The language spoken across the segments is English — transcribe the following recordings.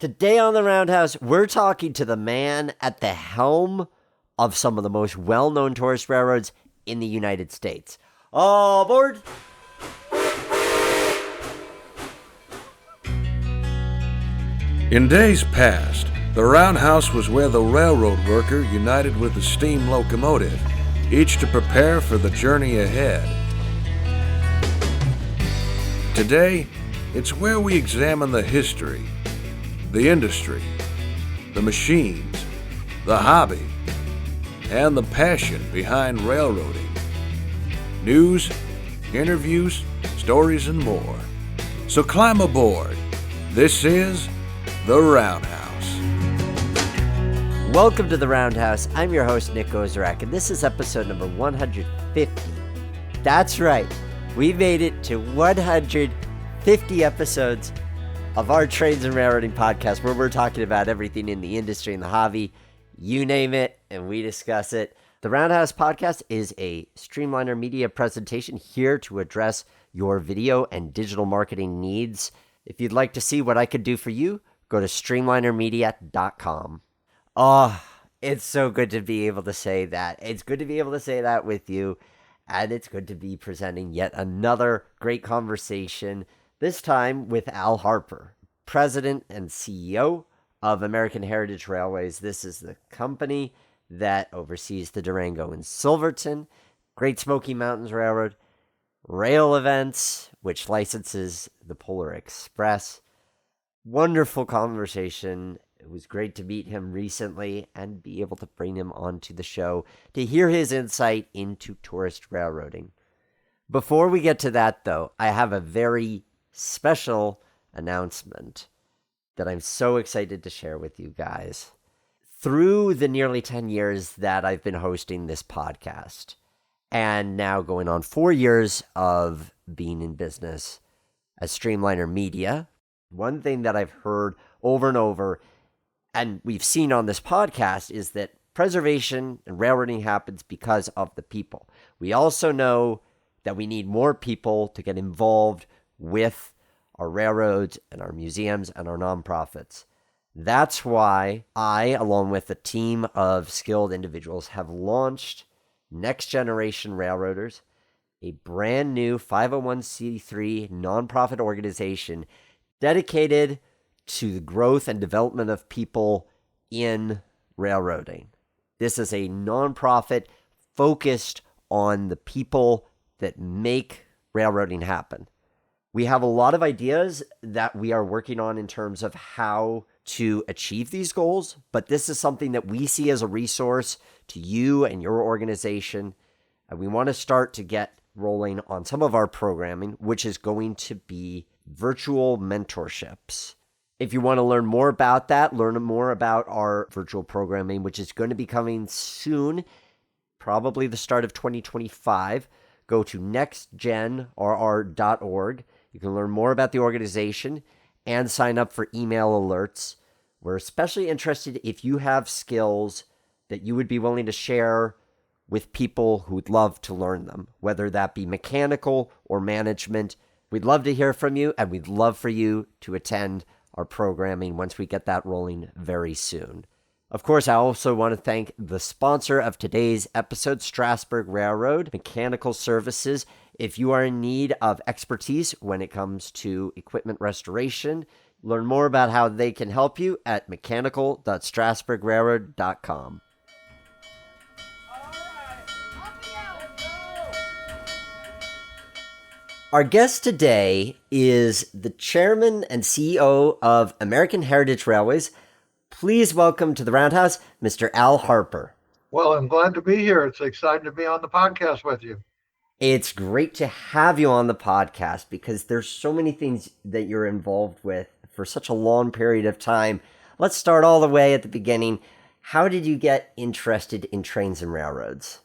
Today on the Roundhouse, we're talking to the man at the helm of some of the most well-known tourist railroads in the United States. All aboard! In days past, the roundhouse was where the railroad worker united with the steam locomotive, each to prepare for the journey ahead. Today, it's where we examine the history, the industry, the machines, the hobby, and the passion behind railroading. News, interviews, stories, and more. So climb aboard. This is The Roundhouse. Welcome to The Roundhouse. I'm your host, Nick Ozarek, and this is episode number 150. That's right. We made it to 150 episodes of our Trains and Railroading podcast, where we're talking about everything in the industry and the hobby. You name it, and we discuss it. The Roundhouse podcast is a Streamliner Media presentation here to address your video and digital marketing needs. If you'd like to see what I could do for you, go to streamlinermedia.com. Oh, it's so good to be able to say that. It's good to be able to say that with you, and it's good to be presenting yet another great conversation, this time with Al Harper, President and CEO of American Heritage Railways. This is the company that oversees the Durango and Silverton, Great Smoky Mountains Railroad, rail events, which licenses the Polar Express. Wonderful conversation. It was great to meet him recently and be able to bring him onto the show to hear his insight into tourist railroading. Before we get to that, though, I have a very special announcement that I'm so excited to share with you guys. Through the nearly 10 years that I've been hosting this podcast, and now going on 4 years of being in business as Streamliner Media, one thing that I've heard over and over, and we've seen on this podcast, is that preservation and railroading happens because of the people. We also know that we need more people to get involved with our railroads and our museums and our nonprofits. That's why I, along with a team of skilled individuals, have launched Next Generation Railroaders, a brand new 501c3 nonprofit organization dedicated to the growth and development of people in railroading. This is a nonprofit focused on the people that make railroading happen. We have a lot of ideas that we are working on in terms of how to achieve these goals, but this is something that we see as a resource to you and your organization. And we want to start to get rolling on some of our programming, which is going to be virtual mentorships. If you want to learn more about that, learn more about our virtual programming, which is going to be coming soon, probably the start of 2025, go to nextgenrr.org. You can learn more about the organization and sign up for email alerts. We're especially interested if you have skills that you would be willing to share with people who would love to learn them, whether that be mechanical or management. We'd love to hear from you, and we'd love for you to attend our programming once we get that rolling very soon. Of course, I also want to thank the sponsor of today's episode, Strasburg Railroad Mechanical Services. If you are in need of expertise when it comes to equipment restoration, learn more about how they can help you at mechanical.strasburgrailroad.com. Our guest today is the chairman and CEO of American Heritage Railways. Please welcome to the Roundhouse, Mr. Al Harper. Well, I'm glad to be here. It's exciting to be on the podcast with you. It's great to have you on the podcast because there's so many things that you're involved with for such a long period of time. Let's start all the way at the beginning. How did you get interested in trains and railroads?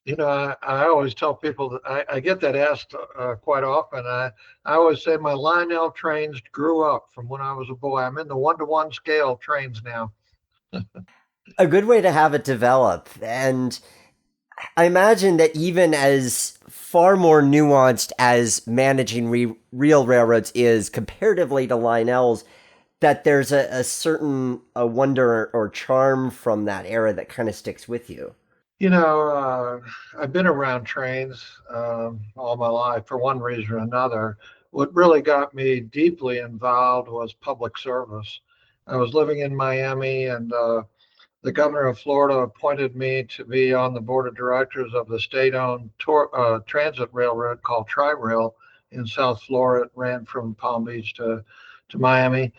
You know, I always tell people that I get that asked quite often. I always say my Lionel trains grew up from when I was a boy. I'm in the 1-to-1 scale trains now. A good way to have it develop. And I imagine that even as far more nuanced as managing real railroads is comparatively to Lionel's, that there's a certain wonder or charm from that era that kind of sticks with you. I've been around trains all my life for one reason or another. What really got me deeply involved was public service. I was living in Miami, and the governor of Florida appointed me to be on the board of directors of the state-owned transit railroad called Tri-Rail in South Florida. It ran from Palm Beach to Miami.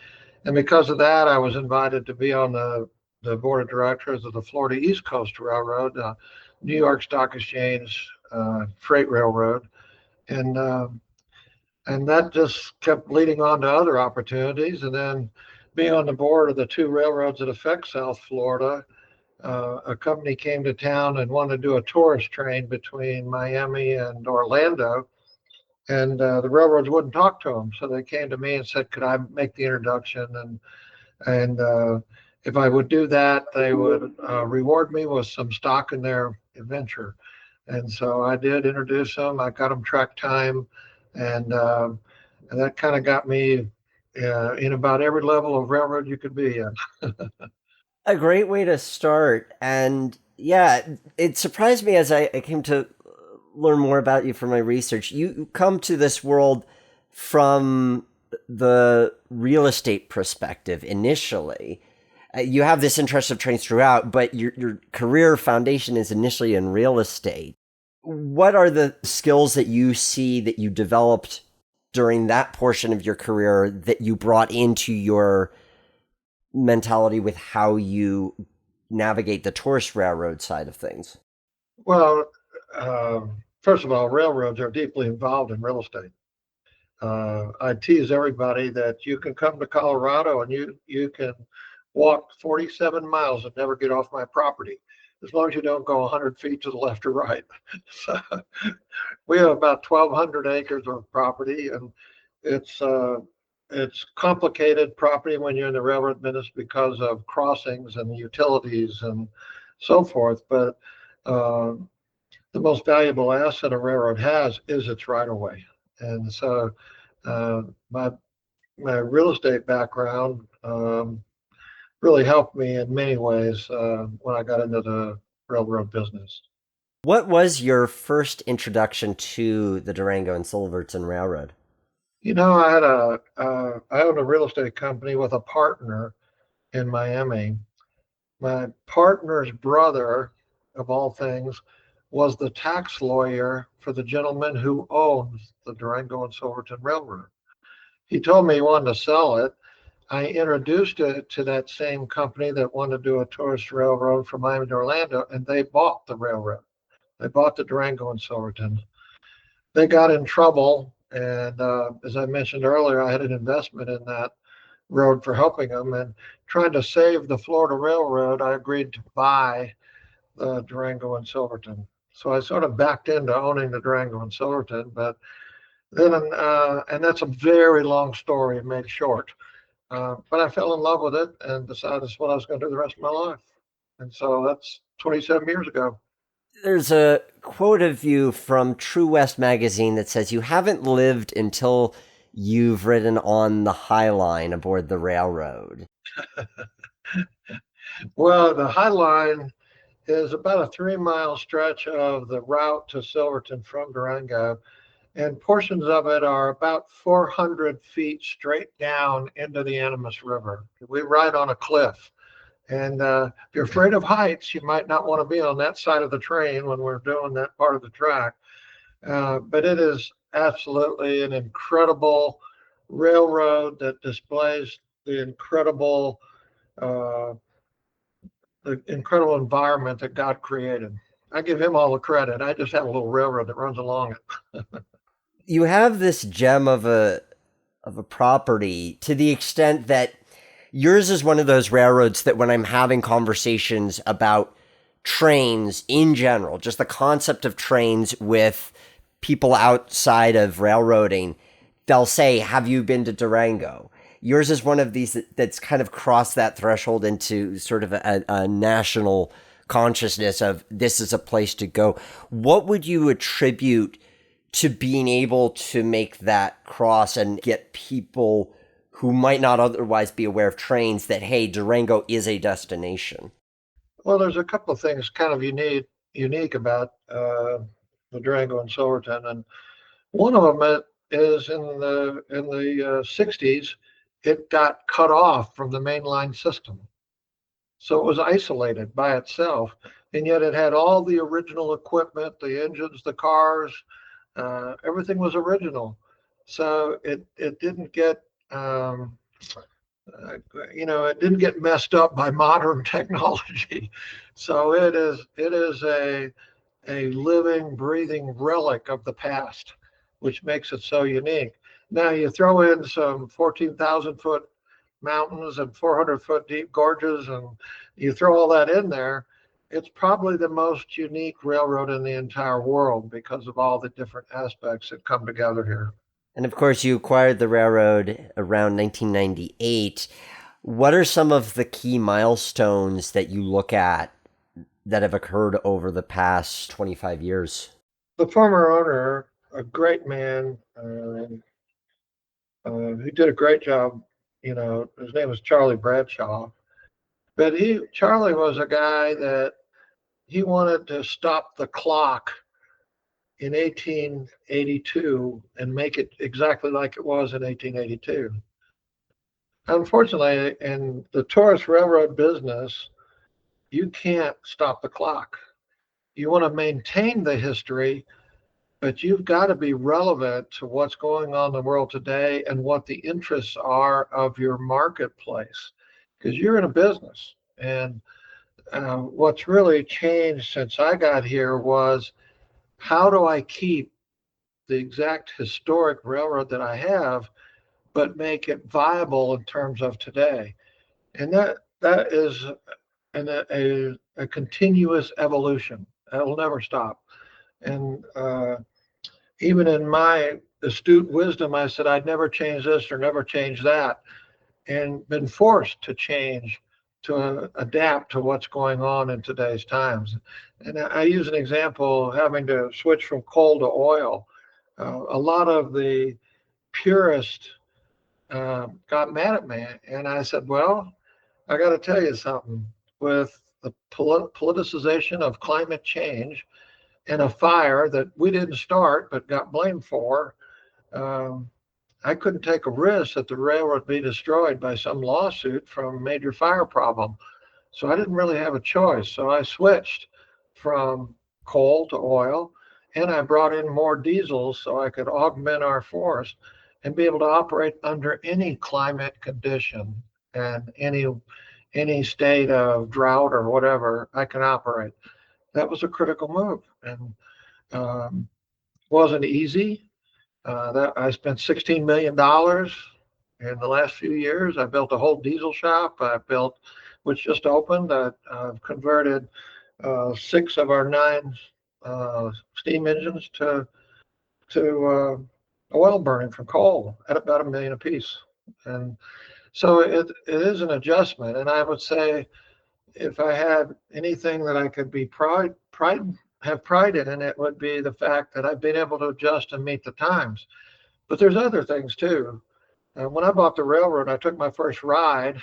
And because of that, I was invited to be on the board of directors of the Florida East Coast Railroad, New York Stock Exchange Freight Railroad. And that just kept leading on to other opportunities. And then being on the board of the two railroads that affect South Florida, a company came to town and wanted to do a tourist train between Miami and Orlando. And the railroads wouldn't talk to them. So they came to me and said, could I make the introduction? And if I would do that, they would reward me with some stock in their venture. And so I did introduce them. I got them track time. And that kind of got me in about every level of railroad you could be in. A great way to start. And yeah, it surprised me as I came to learn more about you from my research. You come to this world from the real estate perspective initially. You have this interest of trains throughout, but your career foundation is initially in real estate. What are the skills that you see that you developed during that portion of your career that you brought into your mentality with how you navigate the tourist railroad side of things? Well, first of all, railroads are deeply involved in real estate. I tease everybody that you can come to Colorado and you can walk 47 miles and never get off my property, as long as you don't go 100 feet to the left or right. So we have about 1,200 acres of property, and it's complicated property when you're in the railroad business because of crossings and utilities and so forth. But the most valuable asset a railroad has is its right of way. And so my real estate background really helped me in many ways when I got into the railroad business. What was your first introduction to the Durango and Silverton Railroad? I owned a real estate company with a partner in Miami. My partner's brother, of all things, was the tax lawyer for the gentleman who owns the Durango and Silverton Railroad. He told me he wanted to sell it. I introduced it to that same company that wanted to do a tourist railroad from Miami to Orlando, and they bought the railroad. They bought the Durango and Silverton. They got in trouble, and as I mentioned earlier, I had an investment in that road for helping them. And trying to save the Florida Railroad, I agreed to buy the Durango and Silverton. So I sort of backed into owning the Durango and Silverton, but then, and that's a very long story made short. But I fell in love with it and decided that's what I was going to do the rest of my life. And so that's 27 years ago. There's a quote of you from True West magazine that says, "You haven't lived until you've ridden on the High Line aboard the railroad." Well, the High Line is about a 3-mile stretch of the route to Silverton from Durango. And portions of it are about 400 feet straight down into the Animas River. We ride on a cliff. And if you're afraid of heights, you might not want to be on that side of the train when we're doing that part of the track. But it is absolutely an incredible railroad that displays the incredible environment that God created. I give him all the credit. I just have a little railroad that runs along it. You have this gem of a property to the extent that yours is one of those railroads that when I'm having conversations about trains in general, just the concept of trains with people outside of railroading, they'll say, "Have you been to Durango?" Yours is one of these that's kind of crossed that threshold into sort of a national consciousness of this is a place to go. What would you attribute to being able to make that cross and get people who might not otherwise be aware of trains that, hey, Durango is a destination? Well, there's a couple of things kind of unique about the Durango and Silverton, and one of them is in the 60s, it got cut off from the mainline system. So it was isolated by itself, and yet it had all the original equipment, the engines, the cars, everything was original. So it didn't get it didn't get messed up by modern technology. So it is a living, breathing relic of the past, which makes it so unique. Now you throw in some 14,000 foot mountains and 400-foot deep gorges, and you throw all that in there, it's probably the most unique railroad in the entire world because of all the different aspects that come together here. And of course, you acquired the railroad around 1998. What are some of the key milestones that you look at that have occurred over the past 25 years? The former owner, a great man, he did a great job. His name was Charlie Bradshaw. But Charlie was a guy that he wanted to stop the clock in 1882 and make it exactly like it was in 1882. Unfortunately, in the tourist railroad business, you can't stop the clock. You want to maintain the history, but you've got to be relevant to what's going on in the world today and what the interests are of your marketplace, because you're in a business. And what's really changed since I got here was, how do I keep the exact historic railroad that I have, but make it viable in terms of today? And that is a continuous evolution. That will never stop. And even in my astute wisdom, I said I'd never change this or never change that, and been forced to change to adapt to what's going on in today's times. And I use an example, having to switch from coal to oil. A lot of the purists got mad at me, and I said, well, I got to tell you something. With the politicization of climate change and a fire that we didn't start but got blamed for, I couldn't take a risk that the railroad be destroyed by some lawsuit from a major fire problem. So I didn't really have a choice. So I switched from coal to oil, and I brought in more diesels so I could augment our force and be able to operate under any climate condition and any state of drought or whatever. I can operate. That was a critical move, and wasn't easy. That I spent $16 million in the last few years. I built a whole diesel shop. Which just opened. I've converted 6 of our 9 steam engines to oil burning from coal at about $1 million apiece. And so it is an adjustment. And I would say, if I had anything that I could be have pride in, it would be the fact that I've been able to adjust and meet the times. But there's other things too. When I bought the railroad, I took my first ride.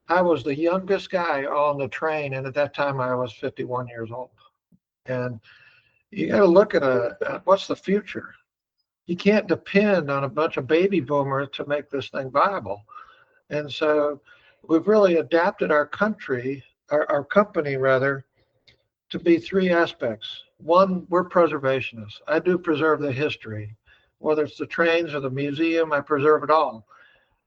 I was the youngest guy on the train, and at that time I was 51 years old. And you got to look at what's the future. You can't depend on a bunch of baby boomers to make this thing viable. And so we've really adapted our company rather, to be 3 aspects. One, we're preservationists. I do preserve the history. Whether it's the trains or the museum, I preserve it all.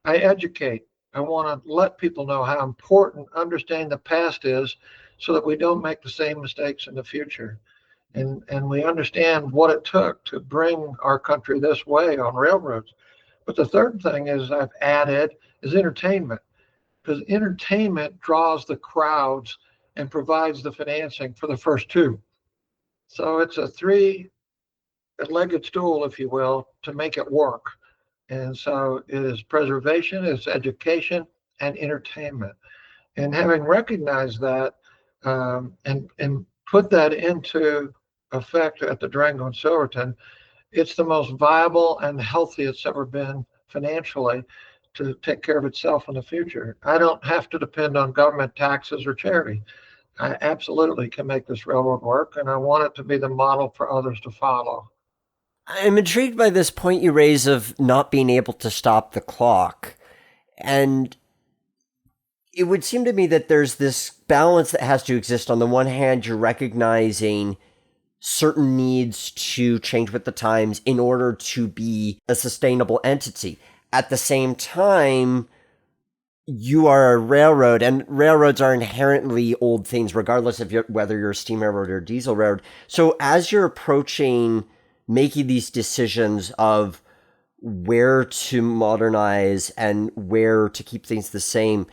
I educate. I want to let people know how important understanding the past is, so that we don't make the same mistakes in the future. And we understand what it took to bring our country this way on railroads. But the third thing I've added is entertainment, because entertainment draws the crowds and provides the financing for the first 2. So it's a 3-legged stool, if you will, to make it work. And so it is preservation, it's education, and entertainment. And having recognized that, and put that into effect at the Durango and Silverton, it's the most viable and healthy it's ever been financially, to take care of itself in the future. I don't have to depend on government taxes or charity. I absolutely can make this railroad work, and I want it to be the model for others to follow. I'm intrigued by this point you raise of not being able to stop the clock. And it would seem to me that there's this balance that has to exist. On the one hand, you're recognizing certain needs to change with the times in order to be a sustainable entity. At the same time, you are a railroad, and railroads are inherently old things, regardless of whether you're a steam railroad or a diesel railroad. So as you're approaching making these decisions of where to modernize and where to keep things the same,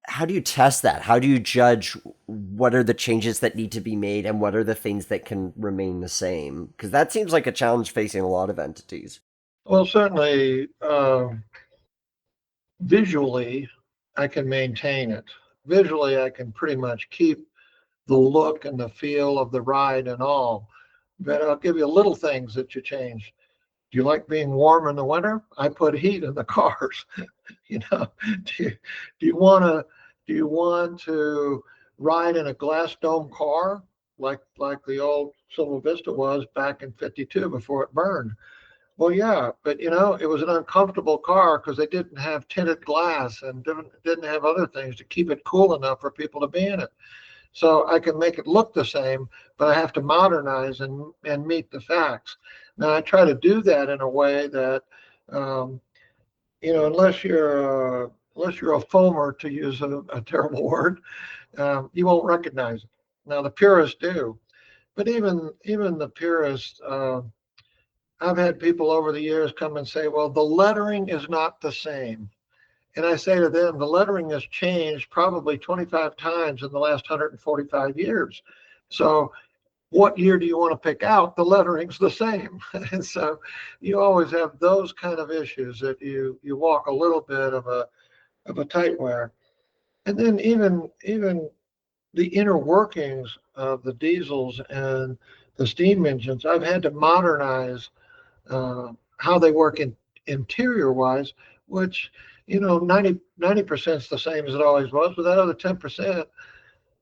how do you test that? How do you judge what are the changes that need to be made and what are the things that can remain the same? Because that seems like a challenge facing a lot of entities. Well, certainly, visually, I can maintain it. Visually, I can pretty much keep the look and the feel of the ride and all. But I'll give you little things that you change. Do you like being warm in the winter? I put heat in the cars. You know, do you want to ride in a glass dome car like the old Silver Vista was back in '52 before it burned? Well, yeah, but it was an uncomfortable car because they didn't have tinted glass and didn't have other things to keep it cool enough for people to be in it. So I can make it look the same, but I have to modernize and meet the facts. Now I try to do that in a way that, unless you're a foamer, to use a terrible word, you won't recognize it. Now the purists do, but even the purists, I've had people over the years come and say, well, the lettering is not the same. And I say to them, the lettering has changed probably 25 times in the last 145 years. So what year do you want to pick out? The lettering's the same. And so you always have those kind of issues that you walk a little bit of a tight wire. And then even the inner workings of the diesels and the steam engines, I've had to modernize how they work interior wise, which 90% is the same as it always was, but that other 10%,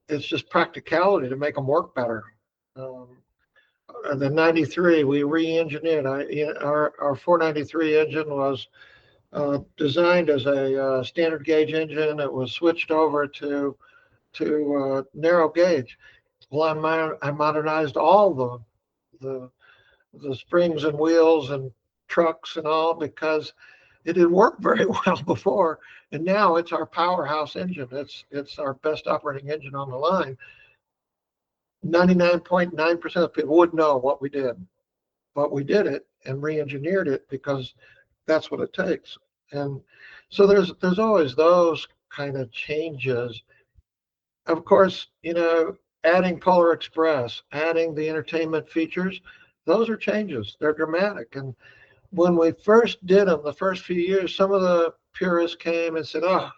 it's just practicality to make them work better. The 93, we re-engineered. Our 493 engine was designed as a standard gauge engine. It was switched over to narrow gauge. Well, I modernized all the springs and wheels and trucks and all because it didn't work very well before, and now it's our powerhouse engine. It's our best operating engine on the line. 99.9% of people wouldn't know what we did, but we did it and re-engineered it because that's what it takes. And so there's always those kind of changes. Of course, adding Polar Express, adding the entertainment features, those are changes. They're dramatic. And when we first did them, the first few years, some of the purists came and said, "Oh,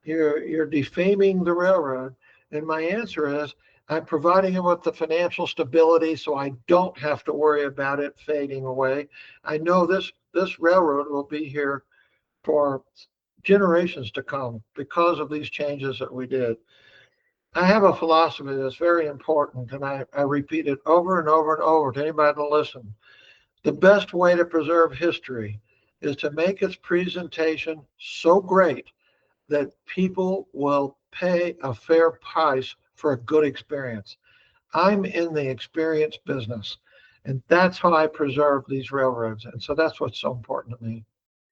you're defaming the railroad." And my answer is, I'm providing them with the financial stability so I don't have to worry about it fading away. I know this railroad will be here for generations to come because of these changes that we did. I have a philosophy that's very important, and I repeat it over and over and over to anybody to listen. The best way to preserve history is to make its presentation so great that people will pay a fair price for a good experience. I'm in the experience business, and that's how I preserve these railroads. And so that's what's so important to me.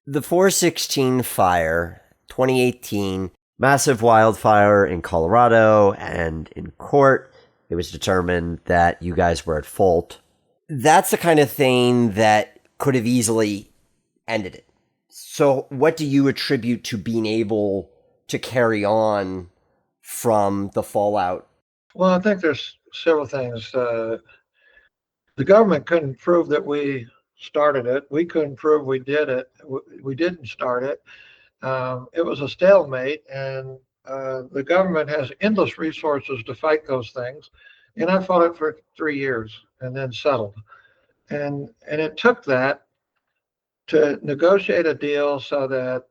The 416 fire, 2018, massive wildfire in Colorado, and in court, it was determined that you guys were at fault. That's the kind of thing that could have easily ended it. So what do you attribute to being able to carry on from the fallout? Well, I think there's several things. The government couldn't prove that we started it. We couldn't prove we did it. We didn't start it. It was a stalemate, and the government has endless resources to fight those things. And I fought it for 3 years and then settled. And it took that to negotiate a deal so that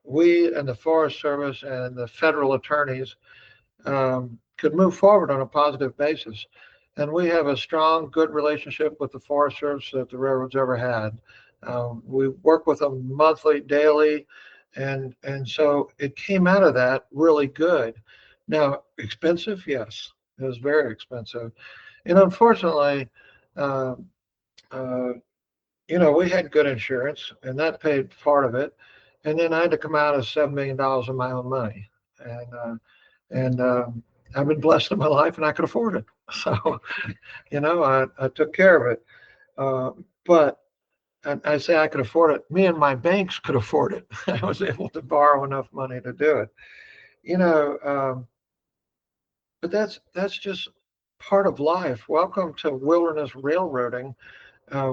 we and the Forest Service and the federal attorneys could move forward on a positive basis. And we have a strong, good relationship with the Forest Service that the railroad's ever had. We work with them monthly, daily, and so it came out of that really good. Now, expensive, yes, it was very expensive, and unfortunately, uh, uh, we had good insurance, and that paid part of it. And then I had to come out of $7 million of my own money, and I've been blessed in my life, and I could afford it. So, I took care of it. Uh, but I say I could afford it. Me and my banks could afford it. I was able to borrow enough money to do it. You know, um, but that's just part of life. Welcome to wilderness railroading.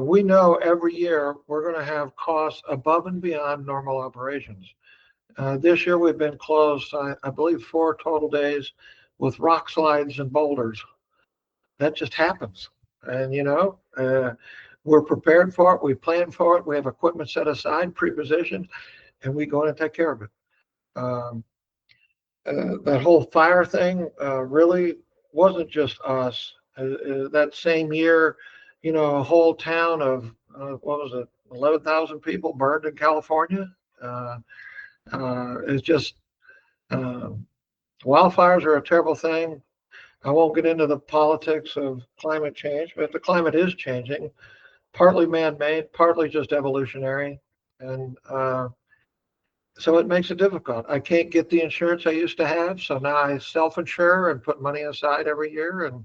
We know every year we're going to have costs above and beyond normal operations. This year we've been closed, I believe, 4 total days with rock slides and boulders. That just happens. And, we're prepared for it. We plan for it. We have equipment set aside, pre-positioned, and we go in and take care of it. Um, that whole fire thing really wasn't just us. That same year, a whole town of, what was it, 11,000 people burned in California. It's just, uh, wildfires are a terrible thing. I won't get into the politics of climate change, but the climate is changing, partly man-made, partly just evolutionary. And so it makes it difficult. I can't get the insurance I used to have, so now I self-insure and put money aside every year. And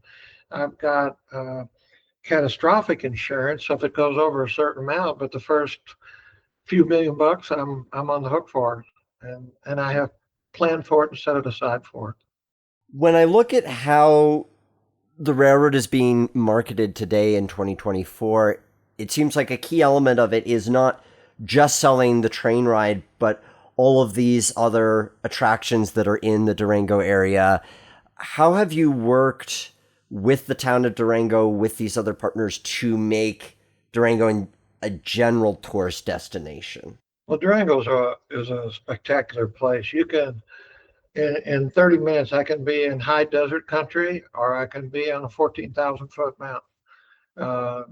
I've got catastrophic insurance, so if it goes over a certain amount, but the first few $1 million, I'm on the hook for, and I have planned for it and set it aside for it. When I look at how the railroad is being marketed today in 2024, it seems like a key element of it is not just selling the train ride, but all of these other attractions that are in the Durango area. How have you worked with the town of Durango, with these other partners, to make Durango a general tourist destination? Well, Durango is a spectacular place. You can, in 30 minutes, I can be in high desert country, or I can be on a 14,000-foot mountain. Uh,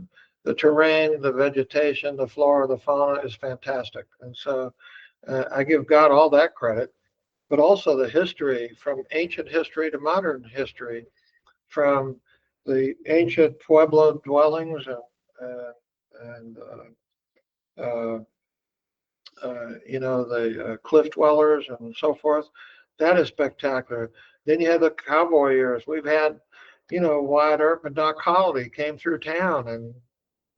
the terrain, the vegetation, the flora, the fauna is fantastic. And so I give God all that credit, but also the history, from ancient history to modern history, from the ancient Pueblo dwellings and uh, the cliff dwellers and so forth. That is spectacular. Then you have the cowboy years. We've had, Wyatt Earp and Doc Holliday came through town, and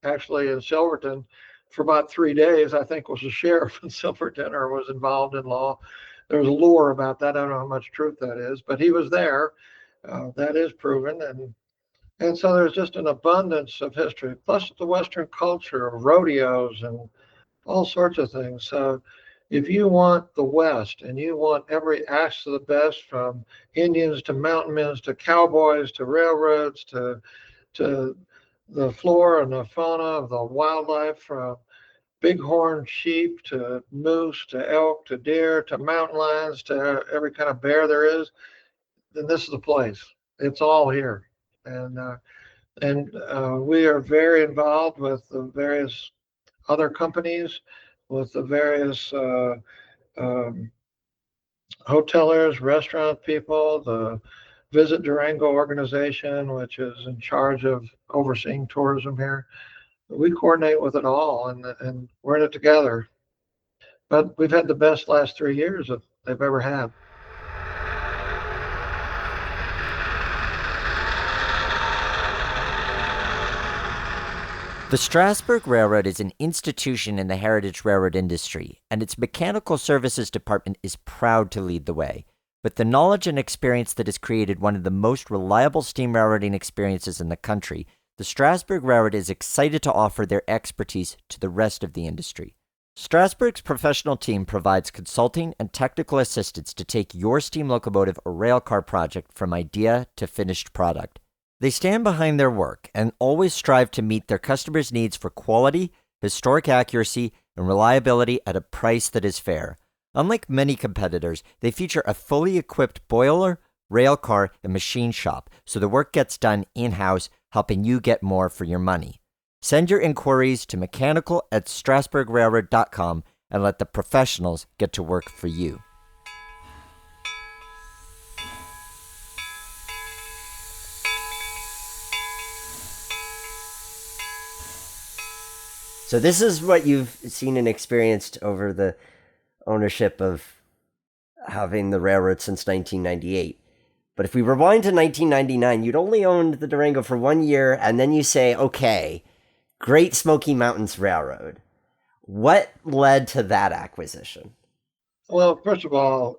actually in Silverton for about 3 days, I think, was a sheriff in Silverton or was involved in law. There was a lore about that. I don't know how much truth that is, but he was there. That is proven. And so there's just an abundance of history, plus the Western culture of rodeos and all sorts of things. So if you want the West and you want every axe of the best, from Indians to mountain men to cowboys to railroads to the flora and the fauna of the wildlife, from bighorn sheep to moose to elk to deer to mountain lions to every kind of bear there is, then this is the place. It's all here. And we are very involved with the various other companies, with the various um, hotelers, restaurant people, the Visit Durango organization, which is in charge of overseeing tourism here. We coordinate with it all, and we're in it together. But we've had the best last 3 years that they've ever had. The Strasburg Railroad is an institution in the heritage railroad industry, and its mechanical services department is proud to lead the way. With the knowledge and experience that has created one of the most reliable steam railroading experiences in the country, the Strasburg Railroad is excited to offer their expertise to the rest of the industry. Strasburg's professional team provides consulting and technical assistance to take your steam locomotive or rail car project from idea to finished product. They stand behind their work and always strive to meet their customers' needs for quality, historic accuracy, and reliability at a price that is fair. Unlike many competitors, they feature a fully equipped boiler, rail car, and machine shop, so the work gets done in-house, helping you get more for your money. Send your inquiries to mechanical@strasburgrailroad.com and let the professionals get to work for you. So this is what you've seen and experienced over the ownership of having the railroad since 1998. But if we rewind to 1999, you'd only owned the Durango for 1 year, and then you say, okay, Great Smoky Mountains Railroad. What led to that acquisition? Well, first of all,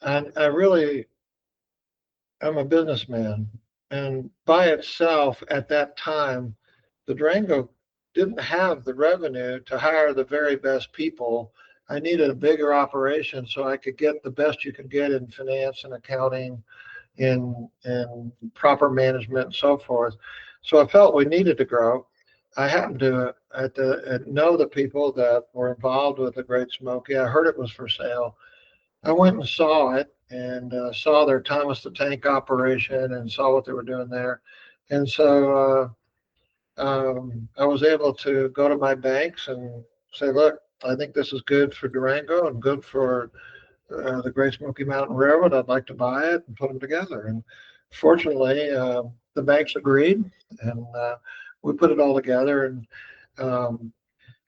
I really am a businessman, and by itself at that time, the Durango didn't have the revenue to hire the very best people. I needed a bigger operation so I could get the best you could get in finance and accounting, in proper management and so forth. So I felt we needed to grow. I happened to know the people that were involved with the Great Smoky. I heard it was for sale. I went and saw it and saw their Thomas the Tank operation and saw what they were doing there. And so I was able to go to my banks and say, look, I think this is good for Durango and good for the Great Smoky Mountain Railroad. I'd like to buy it and put them together. And fortunately, the banks agreed, and we put it all together. And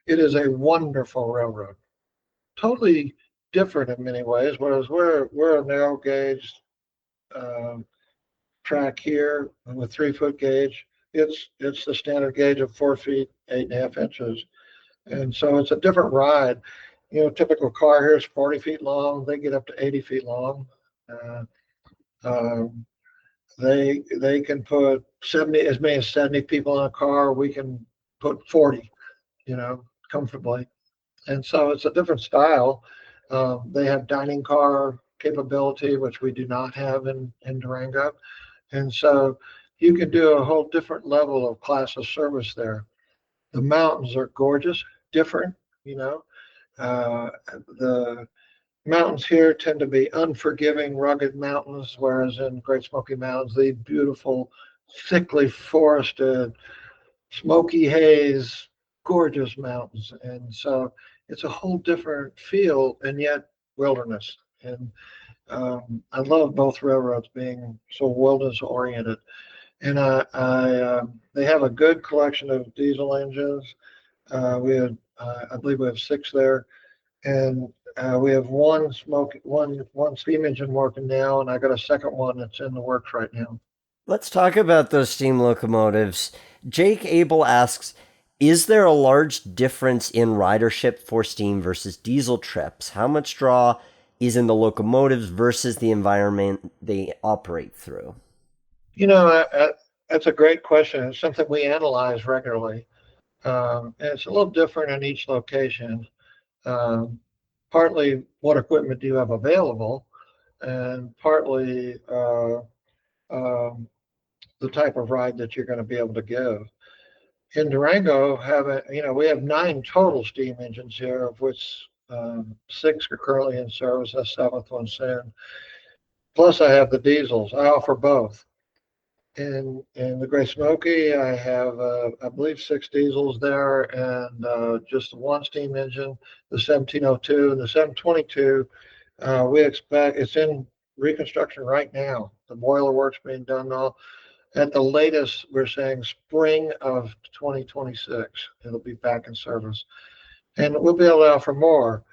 it is a wonderful railroad, totally different in many ways. Whereas we're a narrow gauge uh, track here with 3-foot gauge. It's the standard gauge of 4 feet 8.5 inches, and so it's a different ride. Typical car here is 40 feet long. They get up to 80 feet long. Uh, um, they can put 70, as many as 70 people in a car. We can put 40, comfortably. And so it's a different style. They have dining car capability, which we do not have in Durango. And so you can do a whole different level of class of service there. The mountains are gorgeous, different, you know. The mountains here tend to be unforgiving, rugged mountains, whereas in Great Smoky Mountains, the beautiful, thickly forested, smoky haze, gorgeous mountains. And so it's a whole different feel and yet wilderness. And I love both railroads being so wilderness oriented. And they have a good collection of diesel engines. I believe we have 6 there, and we have one steam engine working now, and I got a second one that's in the works right now. Let's talk about those steam locomotives. Jake Abel asks, is there a large difference in ridership for steam versus diesel trips? How much draw is in the locomotives versus the environment they operate through? That's a great question. It's something we analyze regularly. And it's a little different in each location. Partly what equipment do you have available, and partly the type of ride that you're going to be able to give. In Durango, we have 9 total steam engines here, of which 6 are currently in service. A 7th one soon. Plus, I have the diesels. I offer both. In the Great Smoky, I have, I believe, 6 diesels there and just 1 steam engine, the 1702 and the 722. We expect it's in reconstruction right now. The boiler work's being done now. At the latest, we're saying spring of 2026, it'll be back in service. And we'll be able to offer more.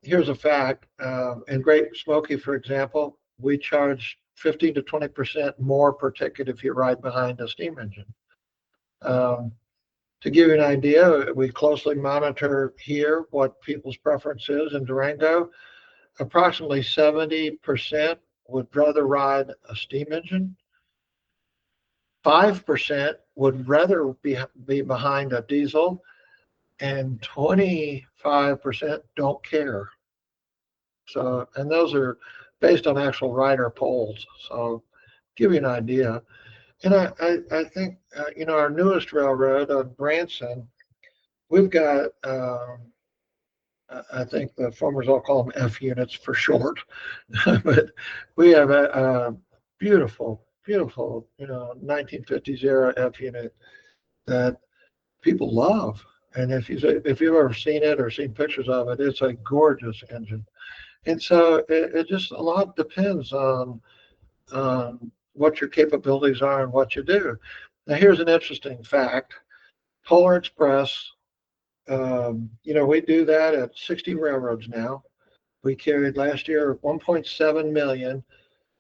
Here's a fact. In Great Smoky, for example, we charge 15 to 20% more per ticket if you ride behind a steam engine. To give you an idea, we closely monitor here what people's preference is in Durango. Approximately 70% would rather ride a steam engine. 5% would rather be behind a diesel, and 25% don't care. So, and those are based on actual rider polls. So, give you an idea. And I think, our newest railroad on Branson, we've got I think the farmers all call them F units for short, but we have a beautiful, beautiful, 1950s era F unit that people love. And if you've ever seen it or seen pictures of it, it's a gorgeous engine. And so it just a lot depends on what your capabilities are and what you do. Now, here's an interesting fact. Polar Express, we do that at 60 railroads now. We carried last year 1.7 million,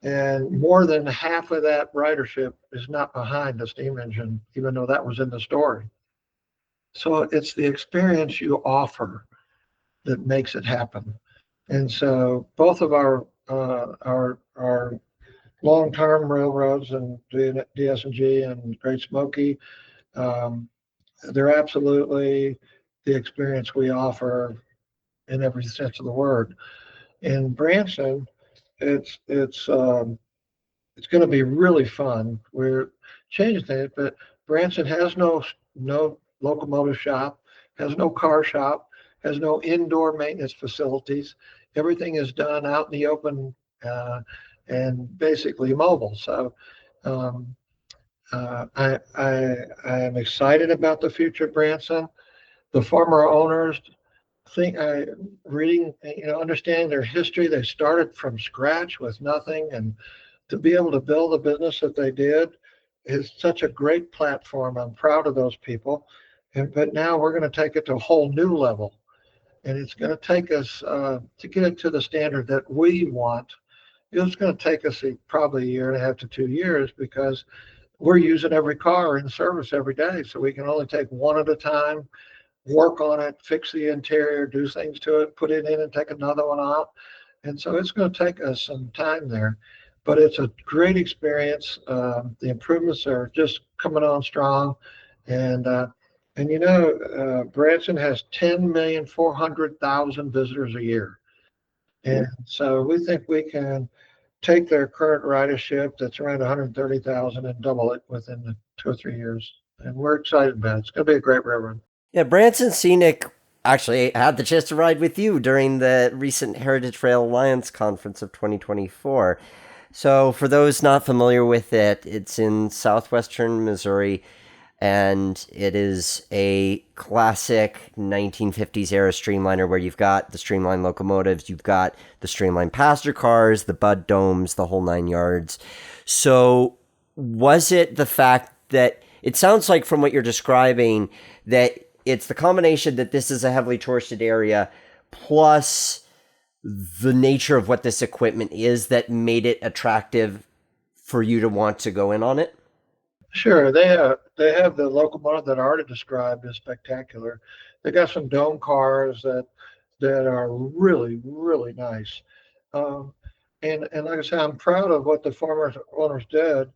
and more than half of that ridership is not behind the steam engine, even though that was in the story. So it's the experience you offer that makes it happen. And so both of our long-term railroads and DS&G and Great Smoky, um, they're absolutely the experience we offer in every sense of the word. In Branson, it's going to be really fun. We're changing things, but Branson has no locomotive shop, has no car shop, has no indoor maintenance facilities. Everything is done out in the open and basically mobile. So um, I am excited about the future of Branson. The former owners think reading, understanding their history. They started from scratch with nothing, and to be able to build the business that they did is such a great platform. I'm proud of those people. But now we're going to take it to a whole new level. And it's going to take us to get it to the standard that we want. It's going to take us probably a year and a half to 2 years because we're using every car in service every day. So we can only take one at a time, work on it, fix the interior, do things to it, put it in and take another one out. And so it's going to take us some time there, but it's a great experience. The improvements are just coming on strong. And, uh, Branson has 10,400,000 visitors a year. And so we think we can take their current ridership that's around 130,000 and double it within the 2 or 3 years. And we're excited about it. It's going to be a great railroad. Yeah, Branson Scenic actually had the chance to ride with you during the recent Heritage Rail Alliance conference of 2024. So, for those not familiar with it, it's in southwestern Missouri, and it is a classic 1950s era streamliner where you've got the streamlined locomotives, you've got the streamlined passenger cars, the bud domes, the whole 9 yards. So, was it the fact that it sounds like from what you're describing that it's the combination that this is a heavily touristed area plus the nature of what this equipment is that made it attractive for you to want to go in on it? Sure, they have the locomotive that I already described as spectacular. They got some dome cars that are really really nice. Um, and like I said, I'm proud of what the former owners did.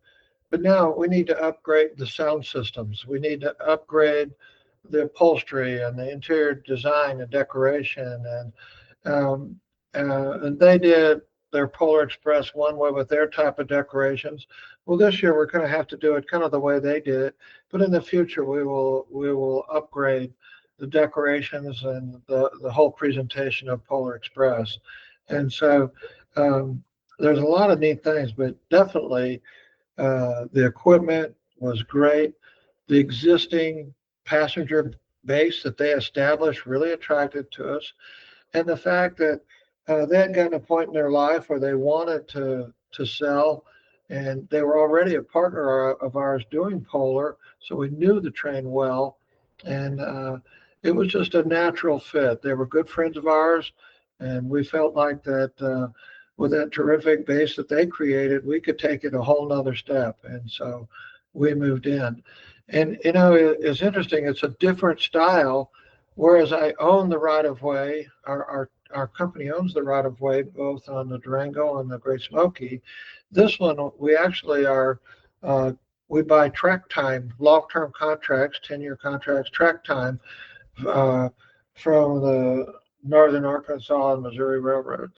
But now we need to upgrade the sound systems. We need to upgrade the upholstery and the interior design and decoration. Um, and they did their Polar Express one way with their type of decorations. Well, this year we're going to have to do it kind of the way they did it, but in the future we will upgrade the decorations and the whole presentation of Polar Express. And so um, there's a lot of neat things, but definitely the equipment was great. The existing passenger base that they established really attracted to us, and the fact that they had gotten a point in their life where they wanted to sell, and they were already a partner of ours doing Polar, so we knew the train well, and it was just a natural fit. They were good friends of ours, and we felt like that with that terrific base that they created, we could take it a whole nother step, and so we moved in. And it's interesting. It's a different style. Whereas I own the right of way, our company owns the right of way both on the Durango and the Great Smoky. This one, we actually are, we buy track time, long-term contracts, 10-year contracts, track time uh, from the Northern Arkansas and Missouri Railroad.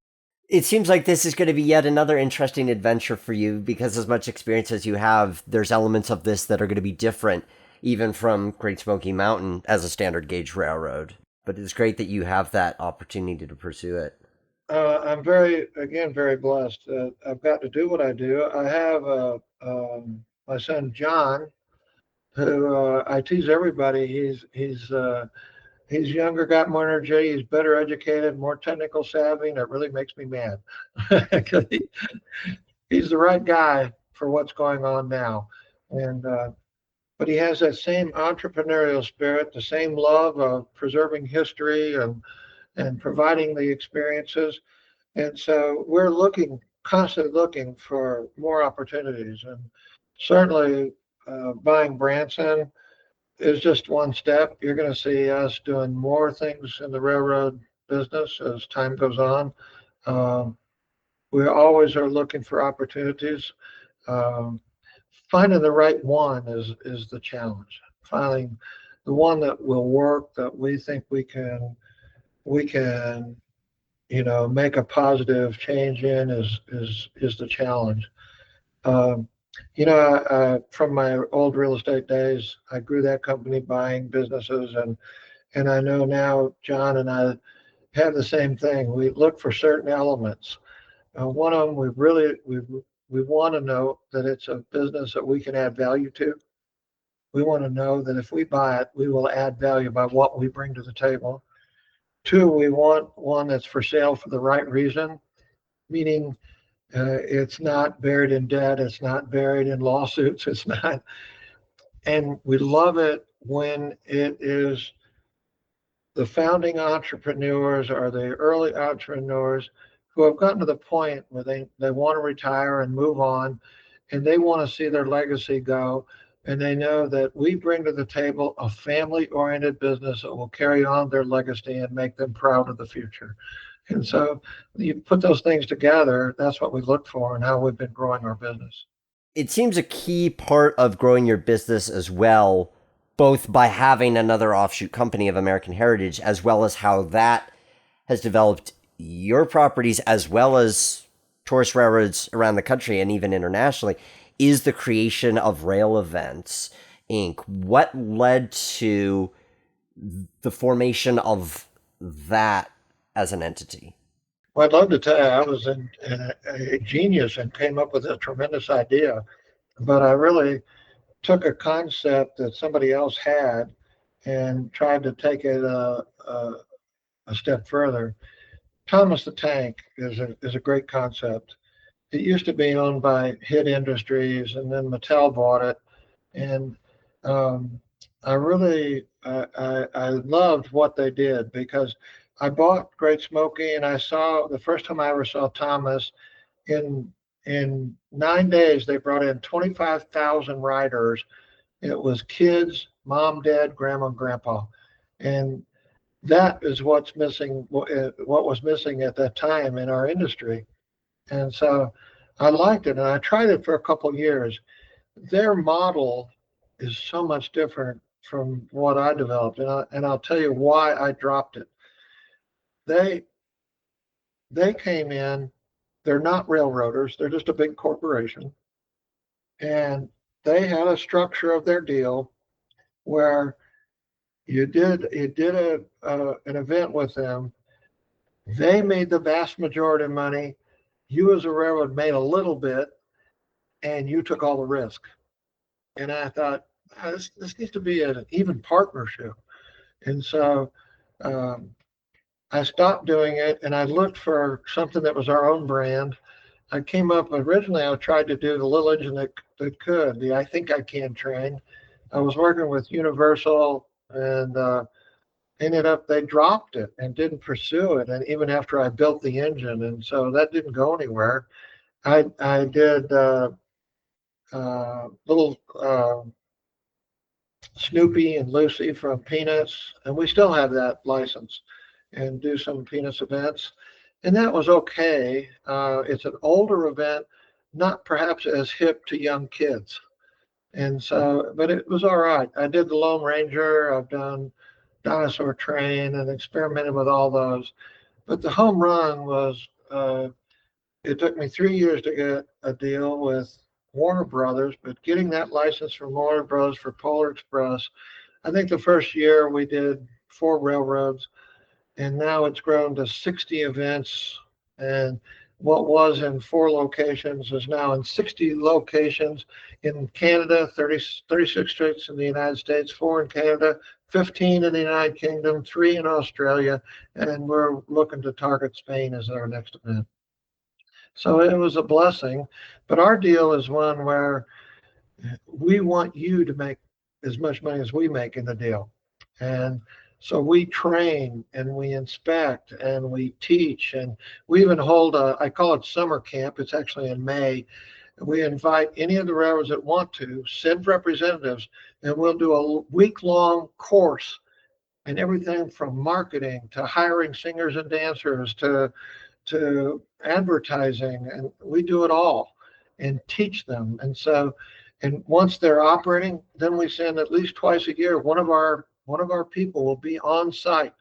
It seems like this is going to be yet another interesting adventure for you because, as much experience as you have, there's elements of this that are going to be different, even from Great Smoky Mountain as a standard gauge railroad. but it's great that you have that opportunity to pursue it. I'm very blessed. I've got to do what I do. I have my son John, who I tease everybody. He's younger, got more energy. He's better educated, more technical savvy, and it really makes me mad. 'Cause he's the right guy for what's going on now, and but he has that same entrepreneurial spirit, the same love of preserving history and providing the experiences. And so we're constantly looking for more opportunities. And certainly buying Branson is just one step. You're going to see us doing more things in the railroad business as time goes on. Um, we always are looking for opportunities. Um, Finding the right one is the challenge. Finding the one that will work, that we think we can make a positive change in is the challenge. Um, from my old real estate days, I grew that company buying businesses, and I know now John and I have the same thing. We look for certain elements. One of them we want to know that it's a business that we can add value to. We want to know that if we buy it, we will add value by what we bring to the table. Two, we want one that's for sale for the right reason, meaning it's not buried in debt, it's not buried in lawsuits, it's not. And we love it when it is the founding entrepreneurs or the early entrepreneurs who have gotten to the point where they want to retire and move on, and they want to see their legacy go. And they know that we bring to the table a family oriented business that will carry on their legacy and make them proud of the future. And so you put those things together, that's what we look for and how we've been growing our business. It seems a key part of growing your business as well, both by having another offshoot company of American Heritage, as well as how that has developed your properties, as well as tourist railroads around the country and even internationally, is the creation of Rail Events Inc. What led to the formation of that as an entity? Well, I'd love to tell you I was a genius and came up with a tremendous idea, but I really took a concept that somebody else had and tried to take it a step further. Thomas the Tank is a great concept. It used to be owned by Hit Industries, and then Mattel bought it. And I really I loved what they did because I bought Great Smoky, and I saw the first time I ever saw Thomas in 9 days they brought in 25,000 riders. It was kids, mom, dad, grandma, and grandpa, and that is what's missing. What was missing at that time in our industry, and so I liked it, and I tried it for a couple of years. Their model is so much different from what I developed, and I'll tell you why I dropped it. They they came in. They're not railroaders. They're just a big corporation, and they had a structure of their deal where you did an event with them. They made the vast majority of money. You as a railroad made a little bit, and you took all the risk. And I thought, this needs to be an even partnership. And so um, I stopped doing it, and I looked for something that was our own brand. I came up originally. I tried to do the little engine that could the I think I can train. I was working with Universal, and ended up they dropped it and didn't pursue it. And even after I built the engine, and so that didn't go anywhere. I did little Snoopy and Lucy from Peanuts, and we still have that license and do some Peanuts events. And that was okay. It's an older event, not perhaps as hip to young kids. And so, but it was all right. I did the Lone Ranger, I've done Dinosaur Train and experimented with all those. But the home run was it took me 3 years to get a deal with Warner Brothers, but getting that license from Warner Brothers for Polar Express, I think the first year we did 4 railroads, and now it's grown to 60 events. And what was in 4 locations is now in 60 locations in Canada, 36 states in the United States, 4 in Canada, 15 in the United Kingdom, 3 in Australia, and we're looking to target Spain as our next event. So it was a blessing, but our deal is one where we want you to make as much money as we make in the deal. And so we train and we inspect and we teach, and we even hold I call it summer camp. It's actually in May. We invite any of the railroads that want to send representatives, and we'll do a week-long course, and everything from marketing to hiring singers and dancers to advertising, and we do it all and teach them. And once they're operating, then we send at least twice a year one of our people will be on site,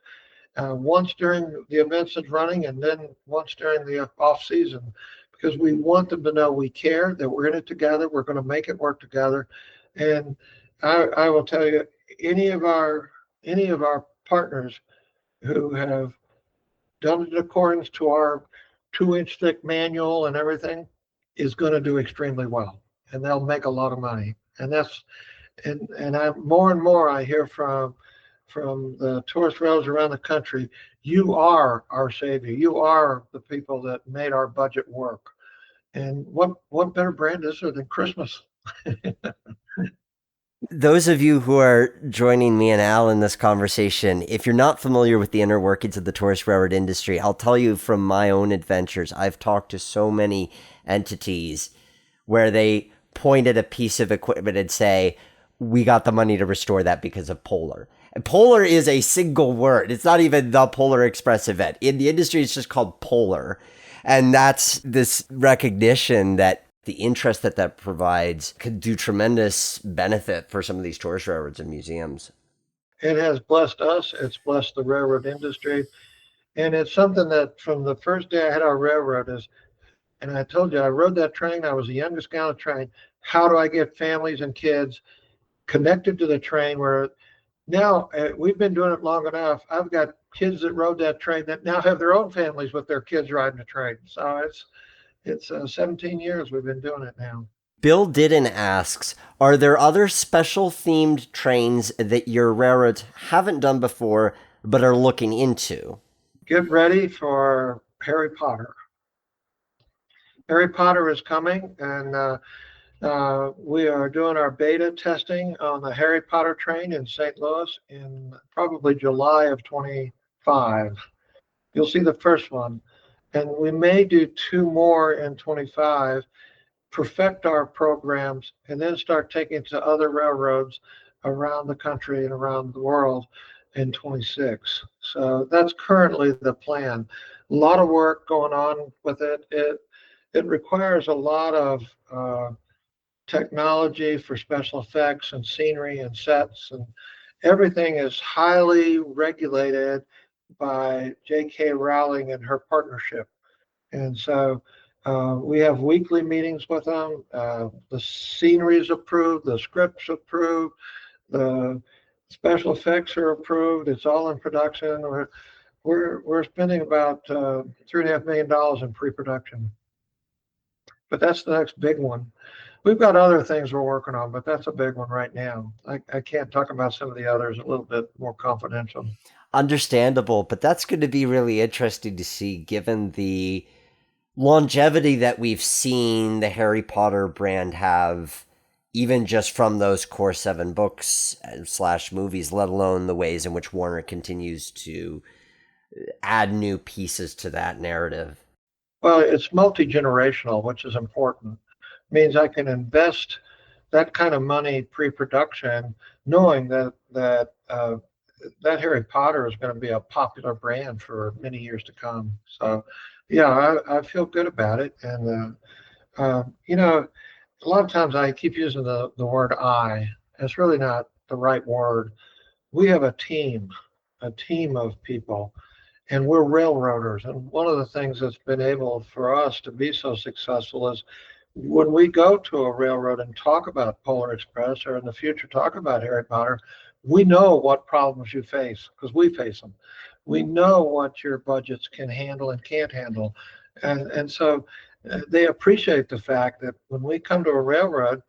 once during the events that's running, and then once during the off season, because we want them to know we care, that we're in it together, we're going to make it work together. And I will tell you, any of our partners who have done it according to our 2-inch thick manual and everything is going to do extremely well, and they'll make a lot of money. And that's and I more and more I hear from the tourist rails around the country, you are our savior. You are the people that made our budget work. And what better brand is there than Christmas? Those of you who are joining me and Al in this conversation, if you're not familiar with the inner workings of the tourist railroad industry, I'll tell you from my own adventures, I've talked to so many entities where they point at a piece of equipment and say, we got the money to restore that because of Polar. And Polar is a single word. It's not even the Polar Express event. In the industry, it's just called Polar. And that's this recognition that the interest that provides could do tremendous benefit for some of these tourist railroads and museums. It has blessed us. It's blessed the railroad industry. And it's something that from the first day I had our railroad and I told you, I rode that train. I was the youngest guy on the train. How do I get families and kids connected to the train? Where now we've been doing it long enough. I've got kids that rode that train that now have their own families with their kids riding the train. So it's 17 years we've been doing it now. Bill Didden asks, are there other special themed trains that your railroads haven't done before but are looking into? Get ready for Harry Potter. Harry Potter is coming, and we are doing our beta testing on the Harry Potter train in St. Louis in probably July of 25. You'll see the first one. And we may do 2 more in 25, perfect our programs, and then start taking it to other railroads around the country and around the world in 26. So that's currently the plan. A lot of work going on with it. It requires a lot of technology for special effects and scenery and sets, and everything is highly regulated by J.K. Rowling and her partnership. And so we have weekly meetings with them. The scenery is approved, the script's approved, the special effects are approved. It's all in production. We're spending about $3.5 million in pre-production. But that's the next big one. We've got other things we're working on, but that's a big one right now. I can't talk about some of the others, a little bit more confidential. Understandable, but that's going to be really interesting to see given the longevity that we've seen the Harry Potter brand have, even just from those core 7 books / movies, let alone the ways in which Warner continues to add new pieces to that narrative. Well, it's multi-generational, which is important. It means I can invest that kind of money pre-production, knowing that Harry Potter is going to be a popular brand for many years to come. So, yeah, I feel good about it. And, a lot of times I keep using the word I. It's really not the right word. We have a team of people, and we're railroaders. And one of the things that's been able for us to be so successful is when we go to a railroad and talk about Polar Express, or in the future talk about Harry Potter, we know what problems you face because we face them. We know what your budgets can handle and can't handle. And so they appreciate the fact that when we come to a railroad,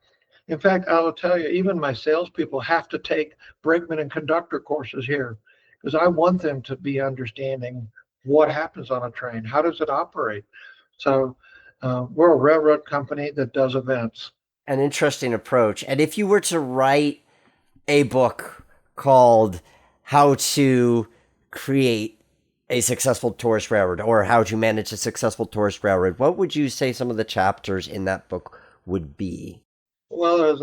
in fact, I'll tell you, even my salespeople have to take brakeman and conductor courses here because I want them to be understanding what happens on a train. How does it operate? So we're a railroad company that does events. An interesting approach. And if you were to write a book called How to Create a Successful Tourist Railroad or How to Manage a Successful Tourist Railroad, what would you say some of the chapters in that book would be? Well,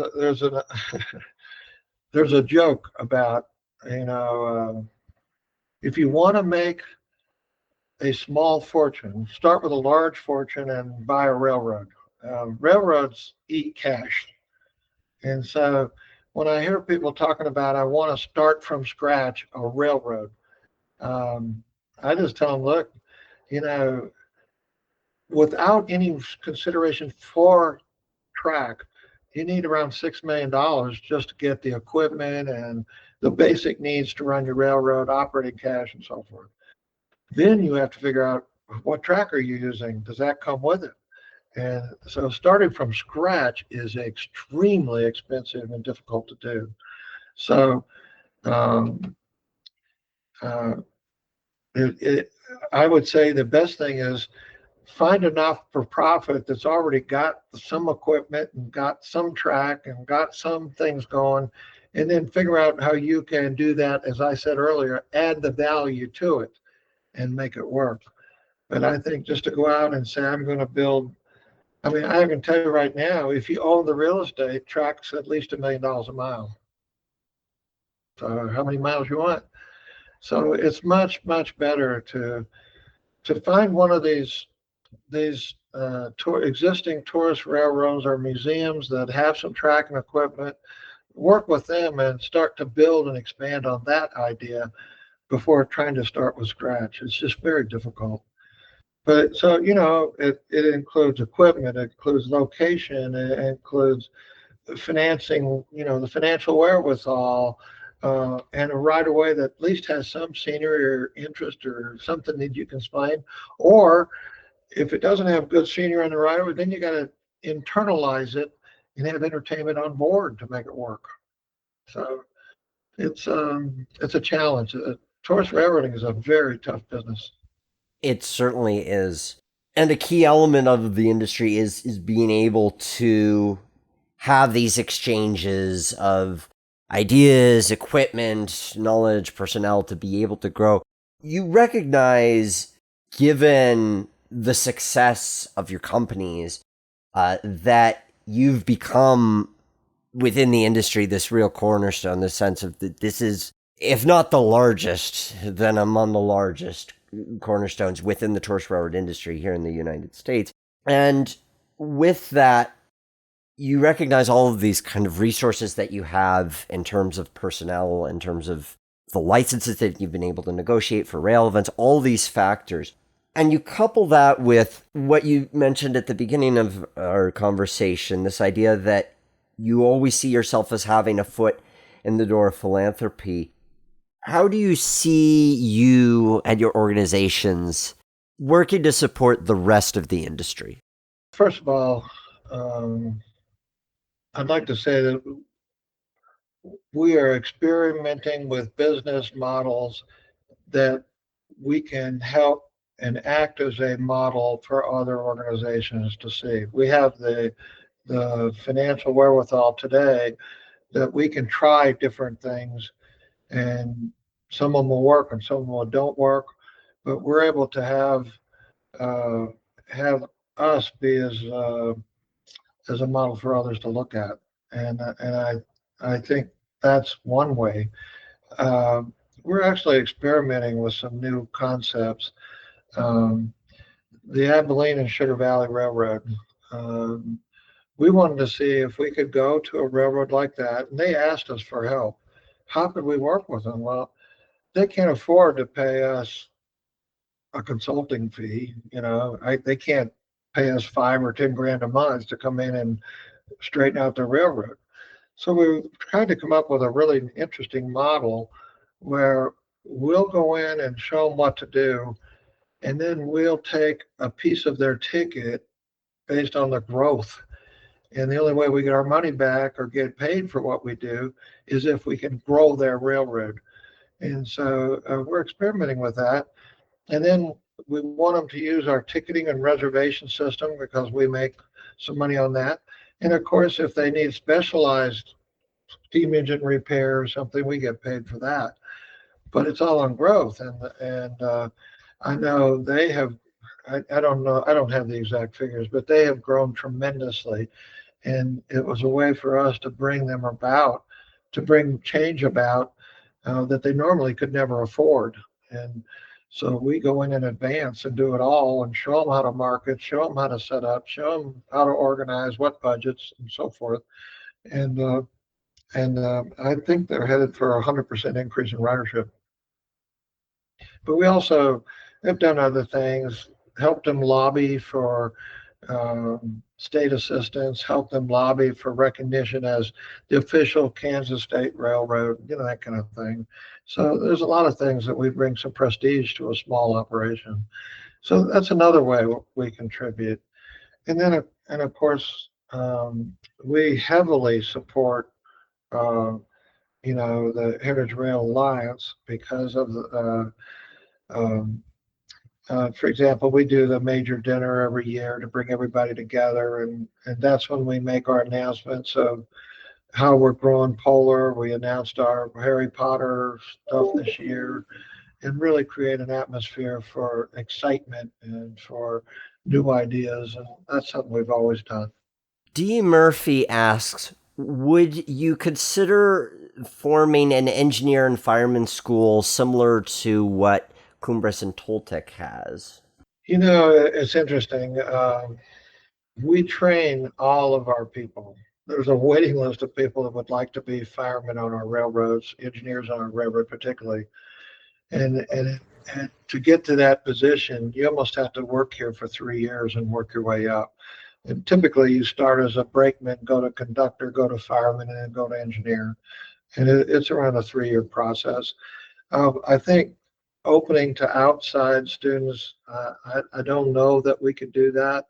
there's a joke about, you know, if you want to make a small fortune, start with a large fortune and buy a railroad. Railroads eat cash. And so when I hear people talking about, I want to start from scratch a railroad, um, I just tell them, look, you know, without any consideration for track, you need around $6 million just to get the equipment and the basic needs to run your railroad, operating cash, and so forth. Then you have to figure out what track are you using? Does that come with it? And so starting from scratch is extremely expensive and difficult to do. So um, uh, it, it, I would say the best thing is find enough for profit that's already got some equipment and got some track and got some things going, and then figure out how you can do that, as I said earlier, add the value to it and make it work. But I think just to go out and say, I'm going to build, I mean, I can tell you right now, if you own the real estate, track's at least $1 million a mile. So how many miles you want? So it's much, much better to find one of these existing tourist railroads or museums that have some track and equipment, work with them and start to build and expand on that idea before trying to start with scratch. It's just very difficult. But so, you know, it includes equipment, it includes location, it includes financing, you know, the financial wherewithal, and a right of way that at least has some scenery or interest or something that you can explain. Or if it doesn't have good scenery on the right of way, then you got to internalize it and have entertainment on board to make it work. So it's a challenge. Tourist railroading is a very tough business. It certainly is. And a key element of the industry is being able to have these exchanges of ideas, equipment, knowledge, personnel to be able to grow. You recognize, given the success of your companies, that you've become within the industry this real cornerstone, the sense of that this is, if not the largest, then among the largest cornerstones within the tourist railroad industry here in the United States. And with that, you recognize all of these kind of resources that you have in terms of personnel, in terms of the licenses that you've been able to negotiate for rail events, all these factors. And you couple that with what you mentioned at the beginning of our conversation, this idea that you always see yourself as having a foot in the door of philanthropy. How do you see you and your organizations working to support the rest of the industry? First of all, um, I'd like to say that we are experimenting with business models that we can help and act as a model for other organizations to see. We have the financial wherewithal today that we can try different things, and some of them will work and some of them don't work, but we're able to uh, have us be as a model for others to look at, and I think that's one way. Uh, we're actually experimenting with some new concepts. Um, the Abilene and Sugar Valley Railroad. Um, we wanted to see if we could go to a railroad like that, and they asked us for help. How could we work with them? Well, they can't afford to pay us a consulting fee. You know, they can't pay us 5 or 10 grand a month to come in and straighten out the railroad. So we tried to come up with a really interesting model where we'll go in and show them what to do, and then we'll take a piece of their ticket based on the growth. And the only way we get our money back or get paid for what we do is if we can grow their railroad. And so we're experimenting with that. And then we want them to use our ticketing and reservation system because we make some money on that. And of course, if they need specialized steam engine repair or something, we get paid for that. But it's all on growth. And I know they have, I don't know, I don't have the exact figures, but they have grown tremendously. And it was a way for us to bring them about, to bring change about that they normally could never afford. And so we go in advance and do it all and show them how to market, show them how to set up, show them how to organize, what budgets, and so forth. And I think they're headed for a 100% increase in ridership. But we also have done other things, helped them lobby for state assistance, helped them lobby for recognition as the official Kansas State Railroad, that kind of thing. So there's a lot of things that we bring some prestige to a small operation. So that's another way we contribute. And of course, we heavily support, the Heritage Rail Alliance because of the, for example, we do the major dinner every year to bring everybody together, and that's when we make our announcements of how we're growing Polar. We announced our Harry Potter stuff this year and really create an atmosphere for excitement and for new ideas, and that's something we've always done. D. Murphy asks, would you consider forming an engineer and fireman school similar to what Cumbres and Toltec has? It's interesting. We train all of our people. There's a waiting list of people that would like to be firemen on our railroads, engineers on our railroad particularly. And to get to that position, you almost have to work here for 3 years and work your way up. And typically you start as a brakeman, go to conductor, go to fireman, and then go to engineer. And it's around a 3-year process. I think opening to outside students, I don't know that we could do that.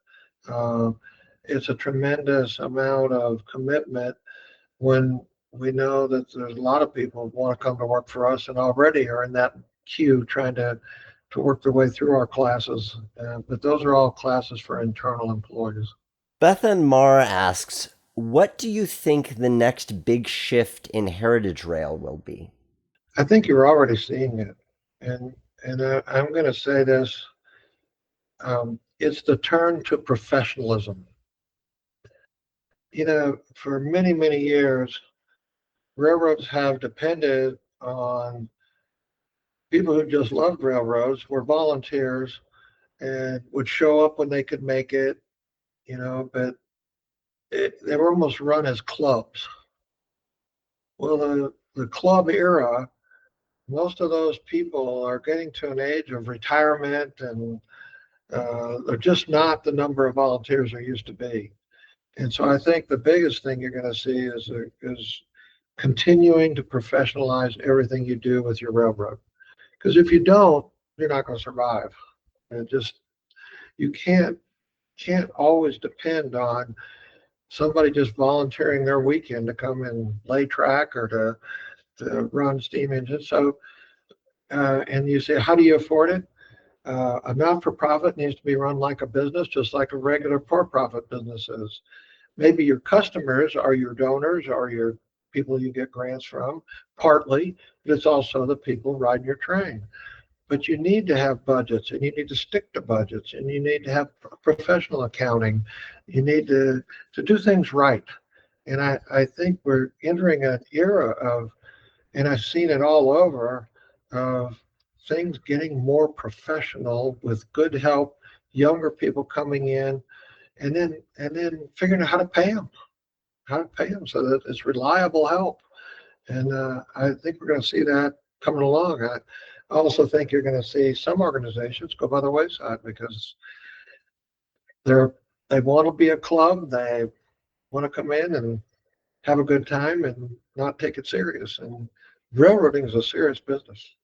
It's a tremendous amount of commitment when we know that there's a lot of people who want to come to work for us and already are in that queue trying to work their way through our classes. But those are all classes for internal employees. Bethan Mara asks, what do you think the next big shift in Heritage Rail will be? I think you're already seeing it. And I'm going to say this, it's the turn to professionalism. For many, many years, railroads have depended on people who just loved railroads, were volunteers, and would show up when they could make it, but they were almost run as clubs. Well, the club era, most of those people are getting to an age of retirement, and they're just not the number of volunteers there used to be. And so I think the biggest thing you're going to see is continuing to professionalize everything you do with your railroad. Because if you don't, you're not going to survive. And you can't always depend on somebody just volunteering their weekend to come and lay track or to run steam engines. So, and you say, how do you afford it? A not-for-profit needs to be run like a business, just like a regular for-profit business is. Maybe your customers are your donors or your people you get grants from, partly, but it's also the people riding your train. But you need to have budgets, and you need to stick to budgets, and you need to have professional accounting. You need to do things right. And I think we're entering an era of, and I've seen it all over, of things getting more professional with good help, younger people coming in, and then figuring out how to pay them so that it's reliable help. And I think we're going to see that coming along. I also think you're going to see some organizations go by the wayside because they want to be a club. They want to come in and have a good time and not take it serious. And railroading is a serious business.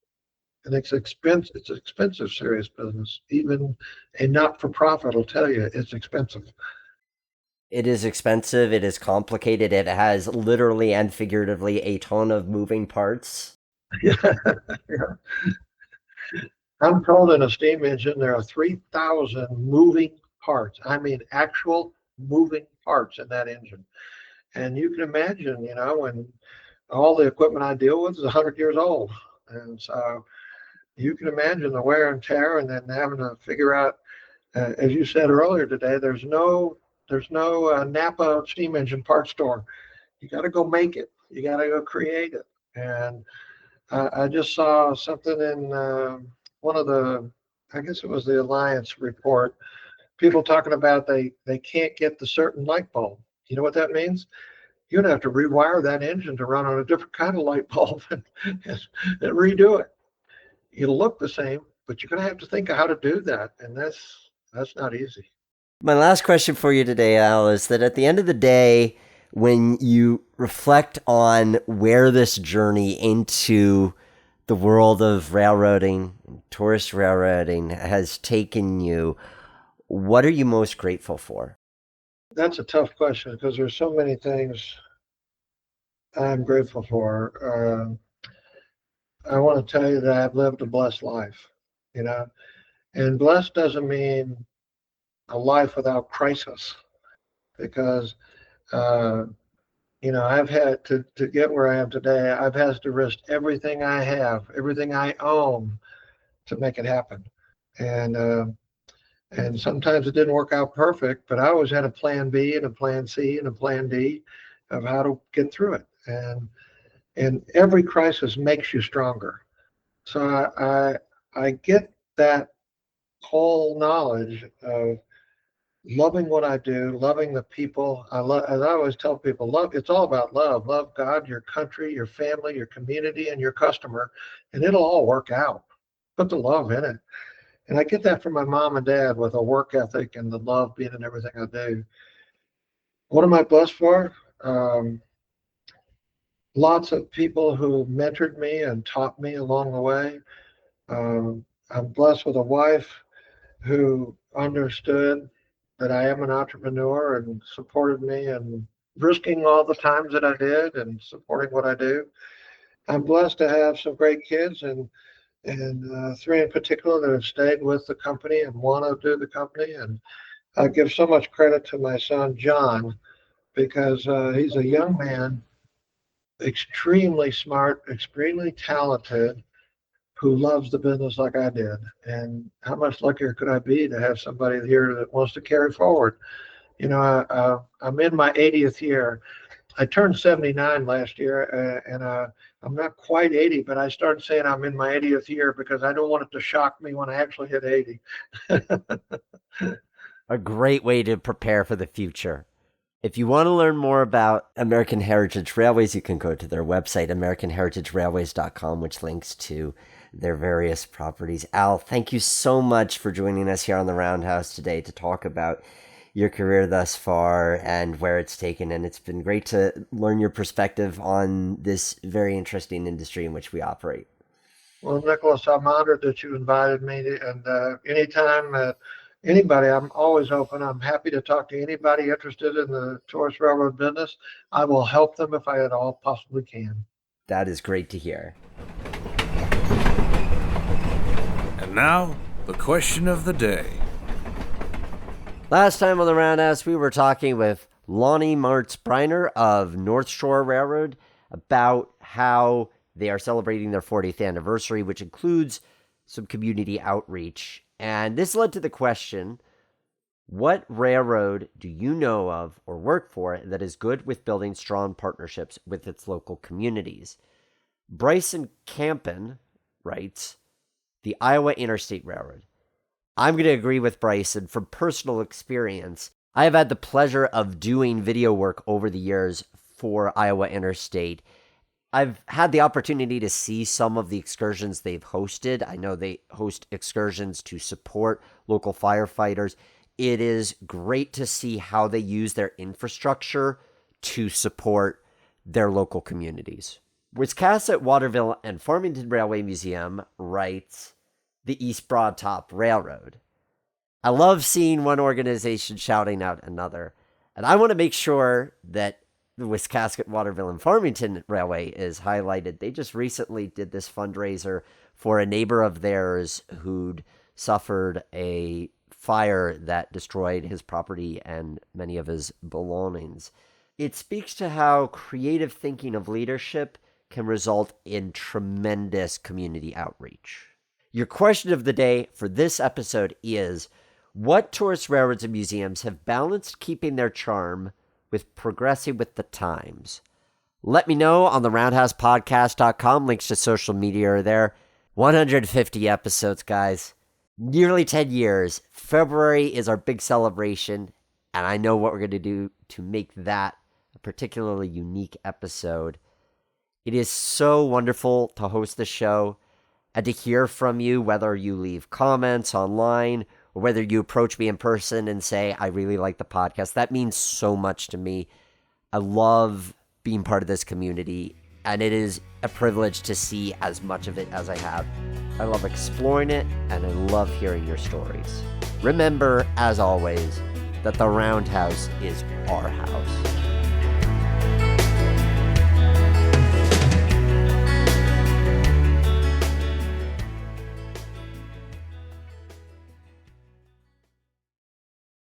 And it's expensive, serious business. Even a not-for-profit will tell you it's expensive. It is expensive. It is complicated. It has literally and figuratively a ton of moving parts. Yeah. I'm told in a steam engine there are 3,000 moving parts. I mean, actual moving parts in that engine. And you can imagine, when all the equipment I deal with is 100 years old. And so you can imagine the wear and tear, and then having to figure out, as you said earlier today, there's no Napa steam engine part store. You got to go make it. You got to go create it. And I just saw something in one of the, I guess it was the Alliance report. People talking about they can't get the certain light bulb. You know what that means? You're gonna have to rewire that engine to run on a different kind of light bulb and redo it. It'll look the same, but you're gonna have to think of how to do that, and that's not easy. My last question for you today, Al, is that at the end of the day, when you reflect on where this journey into the world of railroading, tourist railroading has taken you, what are you most grateful for? That's a tough question because there's so many things I'm grateful for. I want to tell you that I've lived a blessed life, you know, and blessed doesn't mean a life without crisis because, uh, I've had to get where I am today. I've had to risk everything I have, everything I own to make it happen. And sometimes it didn't work out perfect, but I always had a plan B and a plan C and a plan D of how to get through it. And every crisis makes you stronger. So I get that whole knowledge of loving what I do, loving the people. As I always tell people, love. It's all about love. Love God, your country, your family, your community, and your customer, and it'll all work out. Put the love in it. And I get that from my mom and dad with a work ethic and the love being in everything I do. What am I blessed for? Lots of people who mentored me and taught me along the way. I'm blessed with a wife who understood that I am an entrepreneur and supported me and risking all the times that I did and supporting what I do. I'm blessed to have some great kids and three in particular that have stayed with the company and want to do the company. And I give so much credit to my son, John, because he's a young man, extremely smart, extremely talented, who loves the business like I did. And how much luckier could I be to have somebody here that wants to carry forward? I'm in my 80th year. I turned 79 last year, and I'm not quite 80, but I started saying I'm in my 80th year because I don't want it to shock me when I actually hit 80. A great way to prepare for the future. If you want to learn more about American Heritage Railways, you can go to their website, AmericanHeritageRailways.com, which links to their various properties. Al, thank you so much for joining us here on the Roundhouse today to talk about your career thus far and where it's taken. And it's been great to learn your perspective on this very interesting industry in which we operate. Well, Nicholas, I'm honored that you invited me. And anytime anybody, I'm always open. I'm happy to talk to anybody interested in the tourist railroad business. I will help them if I at all possibly can. That is great to hear. And now, the question of the day. Last time on the Roundhouse, we were talking with Lonnie Martz Briner of North Shore Railroad about how they are celebrating their 40th anniversary, which includes some community outreach. And this led to the question, what railroad do you know of or work for that is good with building strong partnerships with its local communities? Bryson Campen writes, the Iowa Interstate Railroad. I'm going to agree with Bryson. From personal experience, I have had the pleasure of doing video work over the years for Iowa Interstate. I've had the opportunity to see some of the excursions they've hosted. I know they host excursions to support local firefighters. It is great to see how they use their infrastructure to support their local communities. Wiscasset, Waterville, and Farmington Railway Museum writes the East Broad Top Railroad. I love seeing one organization shouting out another, and I want to make sure that the Wiscasset, Waterville, and Farmington Railway is highlighted. They just recently did this fundraiser for a neighbor of theirs who'd suffered a fire that destroyed his property and many of his belongings. It speaks to how creative thinking of leadership can result in tremendous community outreach. Your question of the day for this episode is, what tourist railroads and museums have balanced keeping their charm with progressing with the times? Let me know on the roundhousepodcast.com. Links to social media are there. 150 episodes, guys. Nearly 10 years. February is our big celebration, and I know what we're going to do to make that a particularly unique episode. It is so wonderful to host the show and to hear from you, whether you leave comments online or whether you approach me in person and say, I really like the podcast. That means so much to me. I love being part of this community, and it is a privilege to see as much of it as I have. I love exploring it, and I love hearing your stories. Remember, as always, that the Roundhouse is our house.